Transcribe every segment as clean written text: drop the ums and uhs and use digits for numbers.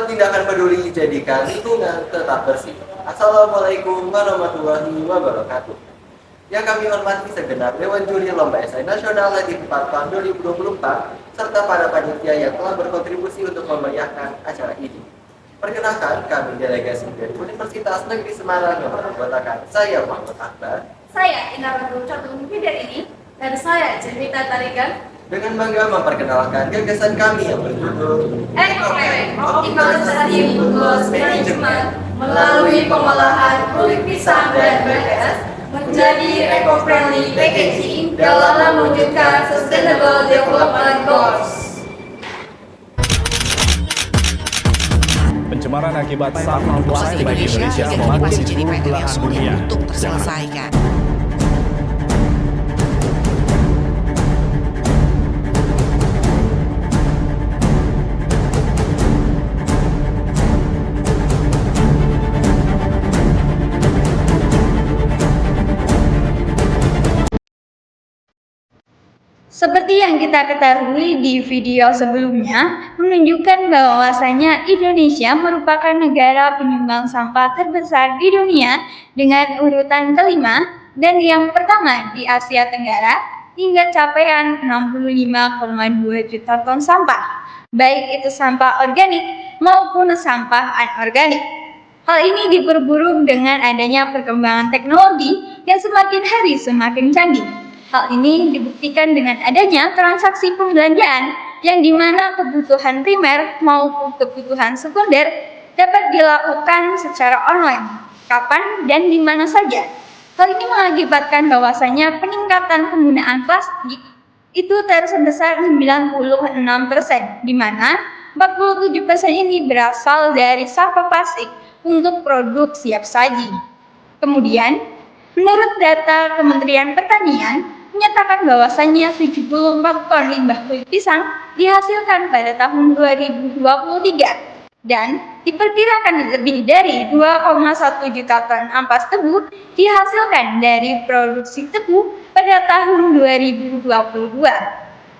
tindakan peduli jadikan lingkungan tetap bersih. Assalamualaikum warahmatullahi wabarakatuh. Yang kami hormati segenap Dewan Juri Lomba Esai Nasional di 4 tahun 2024 serta para panitia yang telah berkontribusi untuk memeriahkan acara ini. Perkenalkan, kami delegasi dari Universitas Negeri Semarang yang beranggotakan saya Muhammad Akbar, saya Indah Catur Fidel ini, dan saya Cerita Tarikan. Dengan bangga memperkenalkan gagasan kami yang berjudul EcoPack Optimalisasi Growth Management melalui pengolahan kulit pisang dan BPS menjadi eco-friendly packaging dalam mewujudkan Sustainable Development Goals. Pencemaran akibat sampah plastik di Indonesia memakin belahan dunia untuk terselesaikan. Seperti yang kita ketahui di video sebelumnya, menunjukkan bahwasanya Indonesia merupakan negara penyumbang sampah terbesar di dunia dengan urutan kelima dan yang pertama di Asia Tenggara hingga capaian 65,2 juta ton sampah, baik itu sampah organik maupun sampah anorganik. Hal ini diperburuk dengan adanya perkembangan teknologi yang semakin hari semakin canggih. Hal ini dibuktikan dengan adanya transaksi pembelanjaan yang dimana kebutuhan primer maupun kebutuhan sekunder dapat dilakukan secara online, kapan dan di mana saja. Hal ini mengakibatkan bahwasanya peningkatan penggunaan plastik itu sebesar 96%, di mana 47% ini berasal dari sampah plastik untuk produk siap saji. Kemudian, menurut data Kementerian Pertanian, menyatakan bahwasannya 74 ton limbah kulit pisang dihasilkan pada tahun 2023 dan diperkirakan lebih dari 2,1 juta ton ampas tebu dihasilkan dari produksi tebu pada tahun 2022.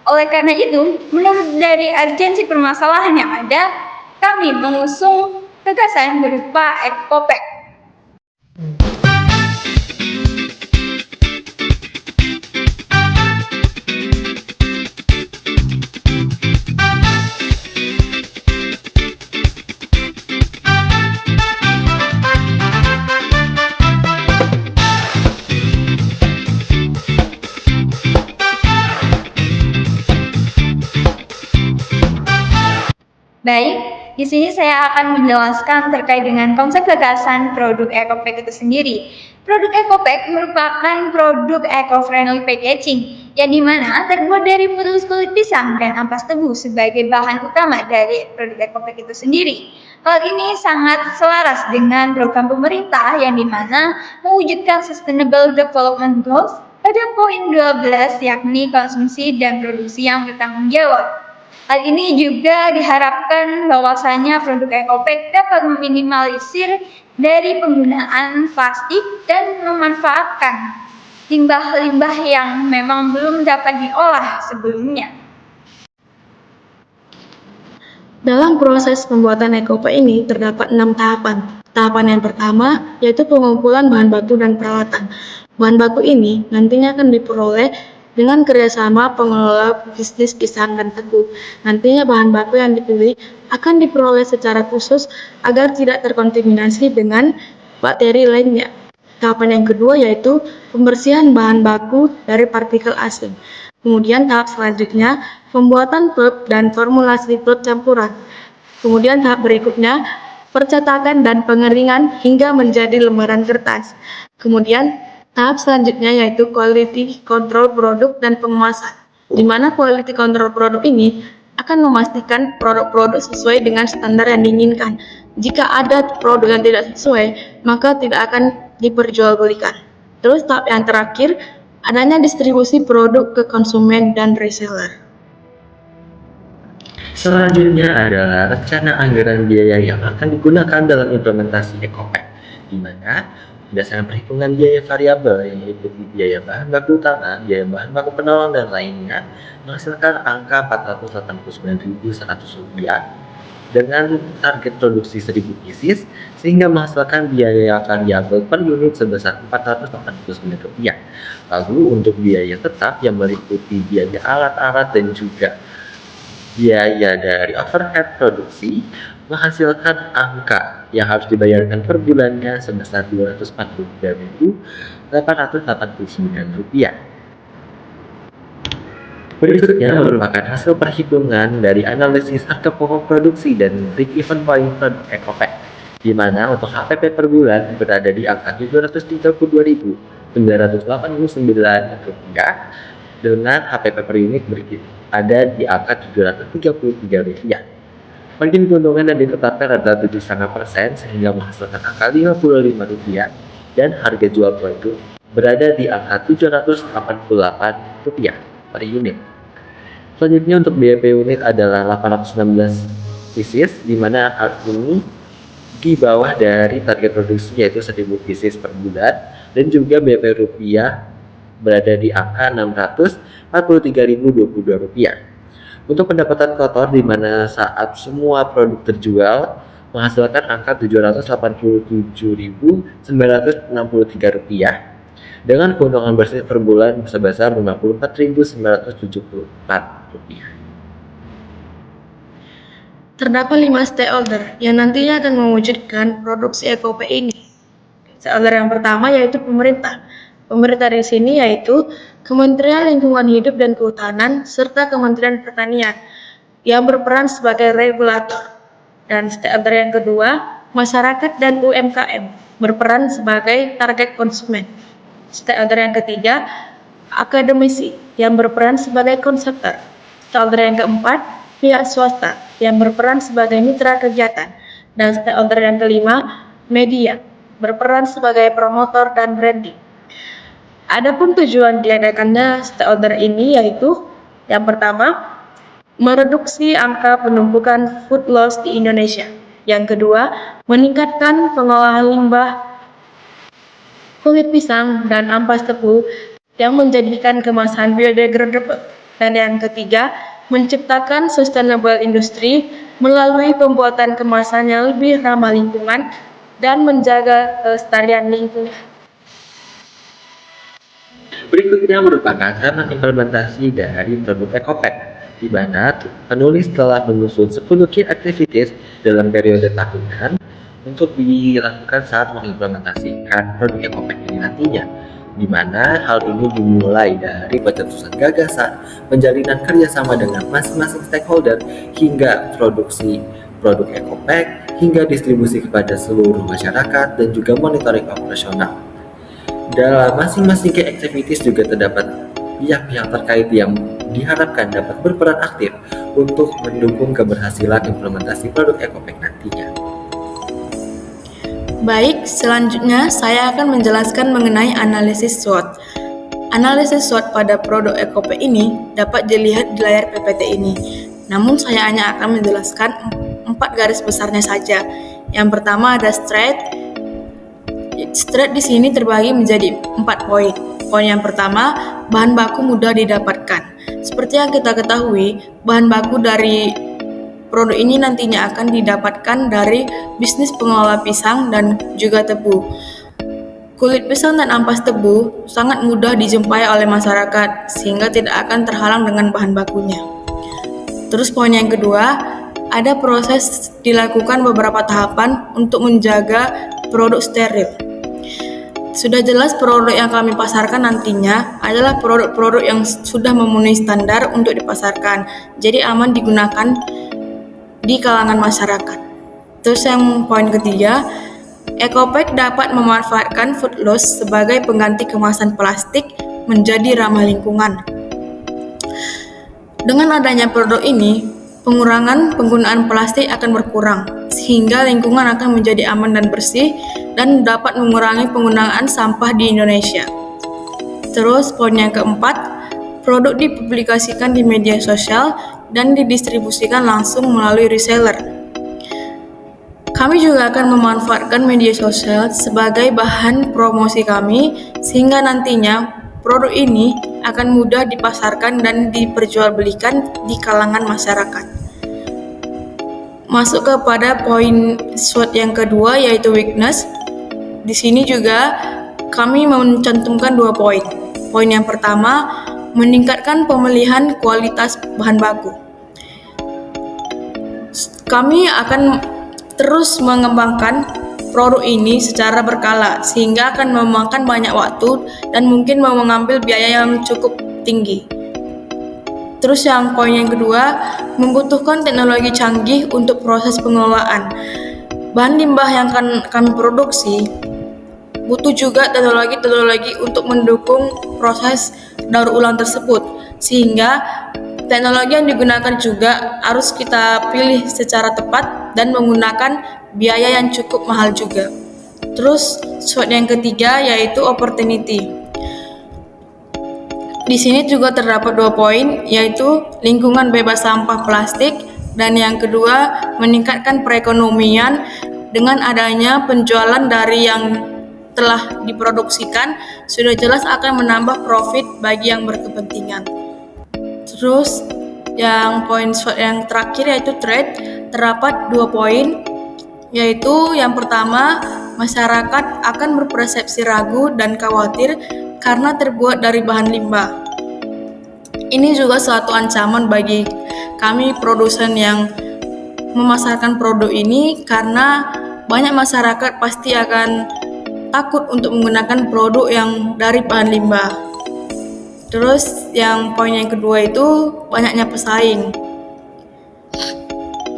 Oleh karena itu, menurut dari urgensi permasalahan yang ada, kami mengusung gagasan berupa EcoPack. Baik, di sini saya akan menjelaskan terkait dengan konsep gagasan produk EcoPack itu sendiri. Produk EcoPack merupakan produk eco-friendly packaging yang dimana terbuat dari kulit pisang dan ampas tebu sebagai bahan utama dari produk EcoPack itu sendiri. Hal ini sangat selaras dengan program pemerintah yang dimana mewujudkan Sustainable Development Goals pada poin 12 yakni konsumsi dan produksi yang bertanggung jawab. Hal ini juga diharapkan bahwasanya produk EcoPack dapat meminimalisir dari penggunaan plastik dan memanfaatkan limbah-limbah yang memang belum dapat diolah sebelumnya. Dalam proses pembuatan EcoPack ini terdapat 6 tahapan. Tahapan yang pertama yaitu pengumpulan bahan baku dan peralatan. Bahan baku ini nantinya akan diperoleh dengan kerjasama pengelola bisnis pisang dan tebu. Nantinya bahan baku yang dipilih akan diperoleh secara khusus agar tidak terkontaminasi dengan bakteri lainnya. Tahapan yang kedua yaitu pembersihan bahan baku dari partikel asing. Kemudian tahap selanjutnya pembuatan pulp dan formulasi pulp campuran. Kemudian tahap berikutnya percetakan dan pengeringan hingga menjadi lembaran kertas. Kemudian tahap selanjutnya yaitu quality control produk dan penguasaan, di mana quality control produk ini akan memastikan produk-produk sesuai dengan standar yang diinginkan. Jika ada produk yang tidak sesuai, maka tidak akan diperjualbelikan. Terus tahap yang terakhir, adanya distribusi produk ke konsumen dan reseller. Selanjutnya adalah rencana anggaran biaya yang akan digunakan dalam implementasi EcoPack, di mana berdasarkan perhitungan biaya variabel yang meliputi biaya bahan baku utama, biaya bahan baku penolong dan lainnya, menghasilkan angka Rp489.100 dengan target produksi 1000 pieces sehingga menghasilkan biaya variabel per unit sebesar Rp489. Lalu untuk biaya tetap yang meliputi biaya alat-alat dan juga biaya dari overhead produksi menghasilkan angka yang harus dibayarkan per bulannya sebesar Rp243.889. Berikutnya merupakan hasil perhitungan dari analisis harga pokok produksi dan break-even point produk Ecopek, di mana untuk HPP per bulan berada di angka Rp732.989 dengan HPP per unit ada di angka Rp733. Margin keuntungan yang ditetapkan adalah 7,5% sehingga menghasilkan angka Rp55 dan harga jual produk berada di angka Rp788 per unit. Selanjutnya untuk BEP unit adalah 816 pieces, di mana hal ini di bawah dari target produksi yaitu 1000 pieces per bulan, dan juga BEP rupiah berada di angka Rp643.022. Untuk pendapatan kotor di mana saat semua produk terjual menghasilkan angka Rp787.963 dengan keuntungan bersih per bulan sebesar Rp54.974. Terdapat 5 stakeholder yang nantinya akan mewujudkan produksi Ecopek ini. Stakeholder yang pertama yaitu pemerintah. Pemerintah di sini yaitu Kementerian Lingkungan Hidup dan Kehutanan serta Kementerian Pertanian yang berperan sebagai regulator. Dan stakeholder yang kedua, masyarakat dan UMKM berperan sebagai target konsumen. Stakeholder yang ketiga, akademisi yang berperan sebagai konseptor. Stakeholder yang keempat, pihak swasta yang berperan sebagai mitra kegiatan. Dan stakeholder yang kelima, media berperan sebagai promotor dan branding. Adapun tujuan diadakannya stakeholder ini yaitu yang pertama, mereduksi angka penumpukan food loss di Indonesia. Yang kedua, meningkatkan pengolahan limbah kulit pisang dan ampas tebu yang menjadikan kemasan biodegradable. Dan yang ketiga, menciptakan sustainable industry melalui pembuatan kemasan yang lebih ramah lingkungan dan menjaga kelestarian lingkungan. Berikutnya merupakan ranah implementasi dari produk Ecopek, di mana penulis telah menyusun 10 key activities dalam periode tahunan untuk dilakukan saat mengimplementasikan produk Ecopek ini nantinya, di mana hal ini dimulai dari pencetusan gagasan, penjalinan kerjasama dengan masing-masing stakeholder, hingga produksi produk Ecopek, hingga distribusi kepada seluruh masyarakat, dan juga monitoring operasional. Dalam masing-masing key activities juga terdapat pihak-pihak terkait yang diharapkan dapat berperan aktif untuk mendukung keberhasilan implementasi produk Ecopek nantinya. Baik, selanjutnya saya akan menjelaskan mengenai analisis SWOT. Analisis SWOT pada produk Ecopek ini dapat dilihat di layar PPT ini. Namun saya hanya akan menjelaskan 4 garis besarnya saja. Yang pertama ada straight. Straight di sini terbagi menjadi 4 poin. Poin yang pertama, bahan baku mudah didapatkan. Seperti yang kita ketahui, bahan baku dari produk ini nantinya akan didapatkan dari bisnis pengelola pisang dan juga tebu. Kulit pisang dan ampas tebu sangat mudah dijumpai oleh masyarakat sehingga tidak akan terhalang dengan bahan bakunya. Terus poin yang kedua, ada proses dilakukan beberapa tahapan untuk menjaga produk steril. Sudah jelas produk yang kami pasarkan nantinya adalah produk-produk yang sudah memenuhi standar untuk dipasarkan, jadi aman digunakan di kalangan masyarakat. Terus yang poin ketiga, Ecopek dapat memanfaatkan food loss sebagai pengganti kemasan plastik menjadi ramah lingkungan. Dengan adanya produk ini, pengurangan penggunaan plastik akan berkurang, sehingga lingkungan akan menjadi aman dan bersih dan dapat mengurangi penggunaan sampah di Indonesia. Terus poin yang keempat, produk dipublikasikan di media sosial dan didistribusikan langsung melalui reseller. Kami juga akan memanfaatkan media sosial sebagai bahan promosi kami sehingga nantinya produk ini akan mudah dipasarkan dan diperjualbelikan di kalangan masyarakat. masuk kepada poin SWOT yang kedua, yaitu weakness. Di sini juga kami mencantumkan 2 poin. Poin yang pertama, meningkatkan pemilihan kualitas bahan baku. Kami akan terus mengembangkan produk ini secara berkala, sehingga akan memakan banyak waktu dan mungkin mengambil biaya yang cukup tinggi. Terus yang poin yang kedua, membutuhkan teknologi canggih untuk proses pengelolaan. Bahan limbah yang akan kami produksi butuh juga teknologi untuk mendukung proses daur ulang tersebut, sehingga teknologi yang digunakan juga harus kita pilih secara tepat dan menggunakan biaya yang cukup mahal juga. Terus SWOT yang ketiga yaitu opportunity. Di sini juga terdapat 2 poin, yaitu lingkungan bebas sampah plastik, dan yang kedua meningkatkan perekonomian dengan adanya penjualan dari yang telah diproduksikan, sudah jelas akan menambah profit bagi yang berkepentingan. Terus yang poin SWOT yang terakhir yaitu trade, terdapat 2 poin, yaitu yang pertama, masyarakat akan berpersepsi ragu dan khawatir karena terbuat dari bahan limbah. Ini juga suatu ancaman bagi kami produsen yang memasarkan produk ini, karena banyak masyarakat pasti akan takut untuk menggunakan produk yang dari bahan limbah. Terus yang poin yang kedua itu banyaknya pesaing.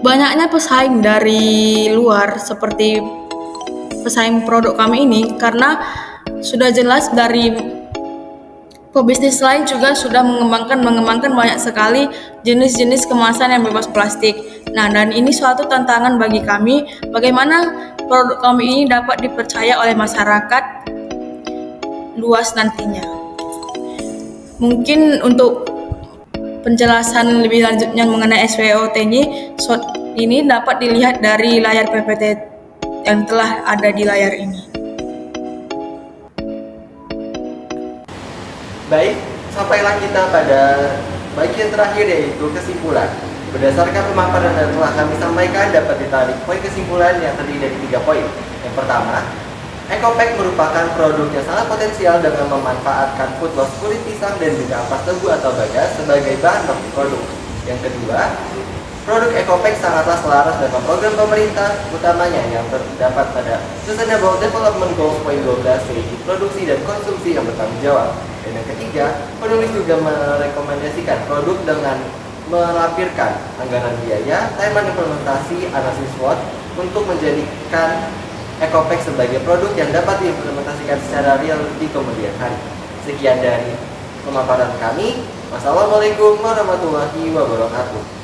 Banyaknya pesaing dari luar seperti pesaing produk kami ini, karena sudah jelas dari pebisnis lain juga sudah mengembangkan banyak sekali jenis-jenis kemasan yang bebas plastik. Nah, dan ini suatu tantangan bagi kami, bagaimana produk kami ini dapat dipercaya oleh masyarakat luas nantinya. Mungkin untuk penjelasan lebih lanjutnya mengenai SWOT-nya, SWOT ini dapat dilihat dari layar PPT yang telah ada di layar ini. Baik, sampailah kita pada bagian terakhir, yaitu kesimpulan. Berdasarkan pemaparan yang telah kami sampaikan, dapat ditarik poin kesimpulan yang terdiri dari 3 poin. Yang pertama, EcoPack merupakan produk yang sangat potensial dengan memanfaatkan food loss kulit pisang dan juga ampas tebu atau bagas sebagai bahan baku produk. Yang kedua, produk EcoPack sangatlah selaras dengan program pemerintah, utamanya yang terdapat pada Sustainable Development Goals poin 12, yaitu produksi dan konsumsi yang bertanggung jawab. Dan yang ketiga, penulis juga merekomendasikan produk dengan melampirkan anggaran biaya, timeline implementasi, analisis SWOT untuk menjadikan EcoPack sebagai produk yang dapat diimplementasikan secara real di kemudian hari. Sekian dari pemaparan kami. Wassalamualaikum warahmatullahi wabarakatuh.